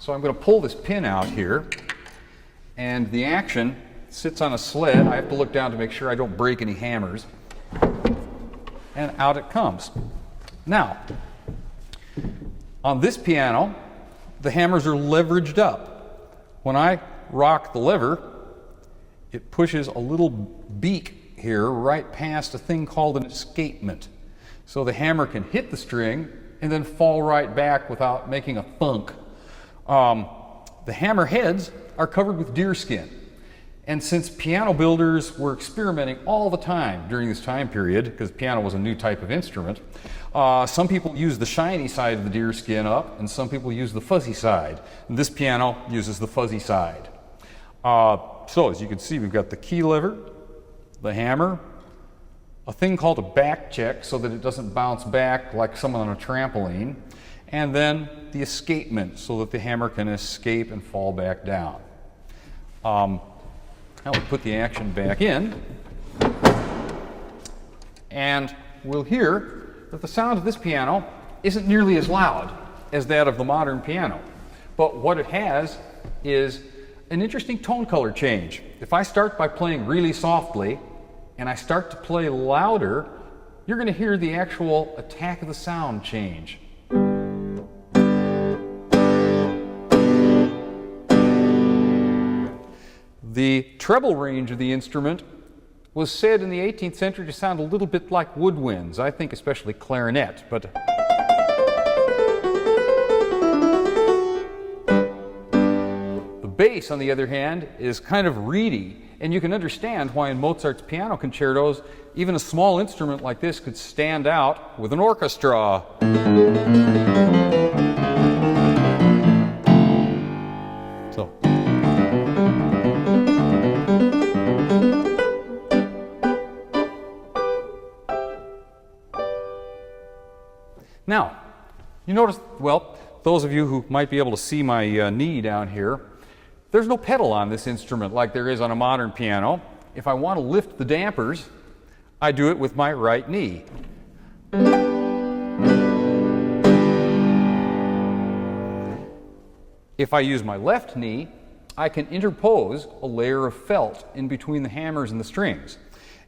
So I'm going to pull this pin out here, and the action sits on a sled. I have to look down to make sure I don't break any hammers. And out it comes. Now, on this piano, the hammers are leveraged up. When I rock the lever, it pushes a little beak here right past a thing called an escapement. So the hammer can hit the string and then fall right back without making a thunk. The hammer heads are covered with deer skin. And since piano builders were experimenting all the time during this time period, because piano was a new type of instrument, some people use the shiny side of the deer skin up, and some people use the fuzzy side. And this piano uses the fuzzy side. So as you can see, we've got the key lever, the hammer, a thing called a back check so that it doesn't bounce back like someone on a trampoline, and then the escapement so that the hammer can escape and fall back down. Now we'll put the action back in, and we'll hear that the sound of this piano isn't nearly as loud as that of the modern piano. But what it has is an interesting tone color change. If I start by playing really softly and I start to play louder, you're going to hear the actual attack of the sound change. The treble range of the instrument was said in the 18th century to sound a little bit like woodwinds, I think especially clarinet, but the bass, on the other hand, is kind of reedy, and you can understand why in Mozart's piano concertos, even a small instrument like this could stand out with an orchestra. So. Now, you notice, well, those of you who might be able to see my knee down here, there's no pedal on this instrument like there is on a modern piano. If I want to lift the dampers, I do it with my right knee. If I use my left knee, I can interpose a layer of felt in between the hammers and the strings.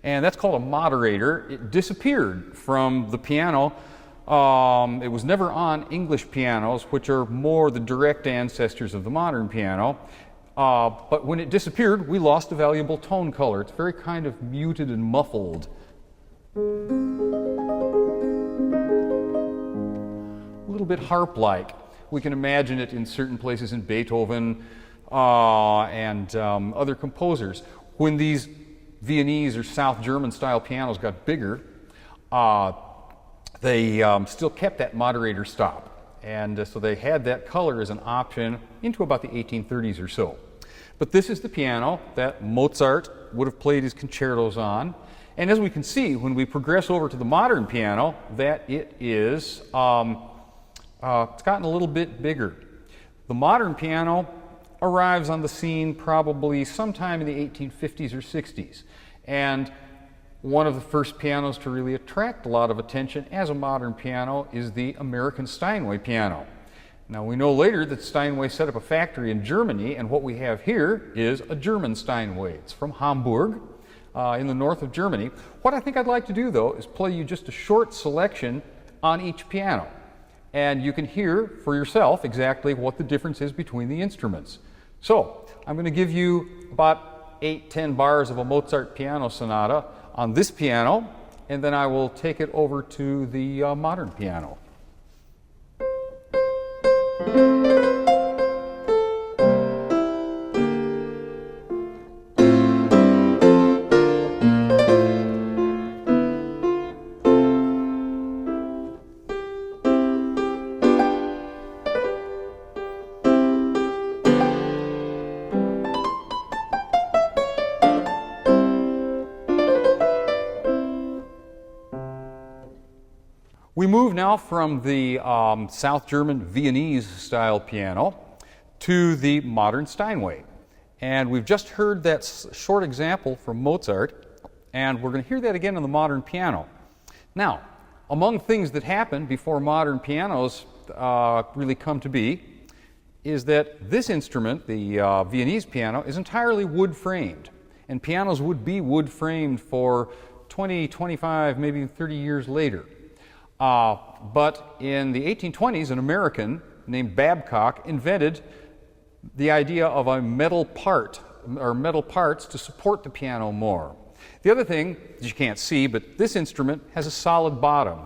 And that's called a moderator. It disappeared from the piano. It was never on English pianos, which are more the direct ancestors of the modern piano. But when it disappeared, we lost a valuable tone color. It's very kind of muted and muffled. A little bit harp-like. We can imagine it in certain places in Beethoven and other composers. When these Viennese or South German style pianos got bigger, they still kept that moderator stop, and so they had that color as an option into about the 1830s or so. But this is the piano that Mozart would have played his concertos on, and as we can see when we progress over to the modern piano, that it is it's gotten a little bit bigger. The modern piano arrives on the scene probably sometime in the 1850s or 60s, and one of the first pianos to really attract a lot of attention as a modern piano is the American Steinway piano. Now we know later that Steinway set up a factory in Germany, and what we have here is a German Steinway. It's from Hamburg in the north of Germany. What I think I'd like to do though is play you just a short selection on each piano, and you can hear for yourself exactly what the difference is between the instruments. So I'm going to give you about 8-10 bars of a Mozart piano sonata on this piano, and then I will take it over to the modern piano. We move now from the South German Viennese style piano to the modern Steinway. And we've just heard that short example from Mozart, and we're going to hear that again on the modern piano. Now, among things that happened before modern pianos really come to be is that this instrument, the Viennese piano, is entirely wood framed. And pianos would be wood framed for 20, 25, maybe 30 years later. But in the 1820s, an American named Babcock invented the idea of a metal part, or metal parts, to support the piano more. The other thing that you can't see, but this instrument has a solid bottom.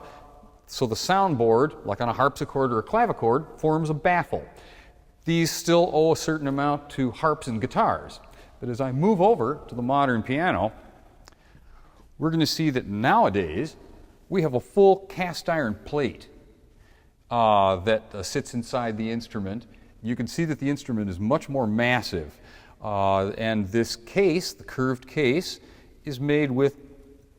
So the soundboard, like on a harpsichord or a clavichord, forms a baffle. These still owe a certain amount to harps and guitars. But as I move over to the modern piano, we're going to see that nowadays we have a full cast iron plate that sits inside the instrument. You can see that the instrument is much more massive. And this case, the curved case, is made with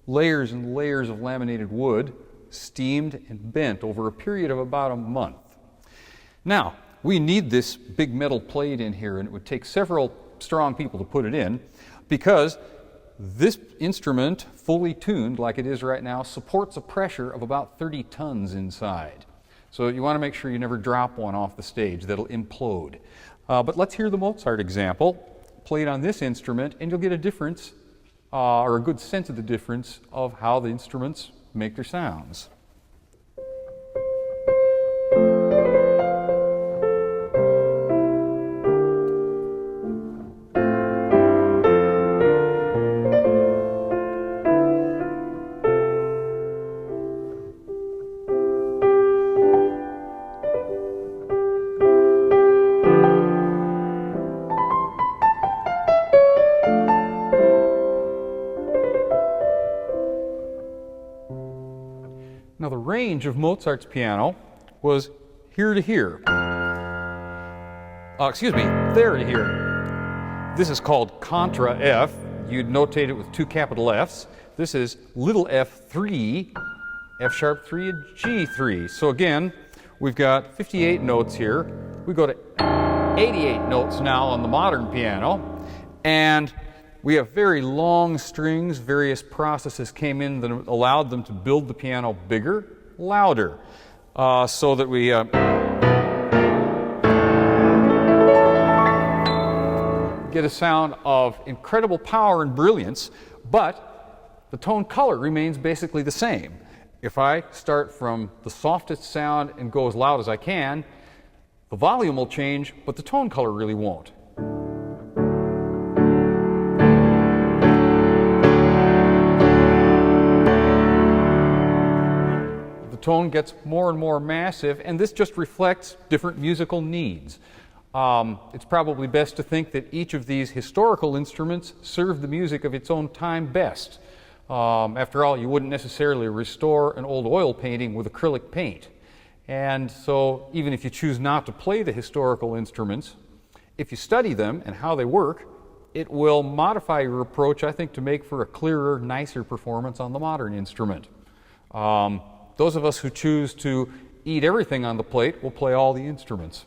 layers and layers of laminated wood, steamed and bent over a period of about a month. Now, we need this big metal plate in here, and it would take several strong people to put it in, because this instrument, fully tuned like it is right now, supports a pressure of about 30 tons inside. So you want to make sure you never drop one off the stage. That'll implode. But let's hear the Mozart example played on this instrument, and you'll get a difference, or a good sense of the difference of how the instruments make their sounds. Now, the range of Mozart's piano was here to here. There to here. This is called contra F. You'd notate it with two capital F's. This is little f3, F sharp 3, and G3. So again, we've got 58 notes here. We go to 88 notes now on the modern piano, and we have very long strings. Various processes came in that allowed them to build the piano bigger, louder, so that we get a sound of incredible power and brilliance, but the tone color remains basically the same. If I start from the softest sound and go as loud as I can, the volume will change, but the tone color really won't. Tone gets more and more massive, and this just reflects different musical needs. It's probably best to think that each of these historical instruments served the music of its own time best. After all, you wouldn't necessarily restore an old oil painting with acrylic paint. And so even if you choose not to play the historical instruments, if you study them and how they work, it will modify your approach, I think, to make for a clearer, nicer performance on the modern instrument. Those of us who choose to eat everything on the plate will play all the instruments.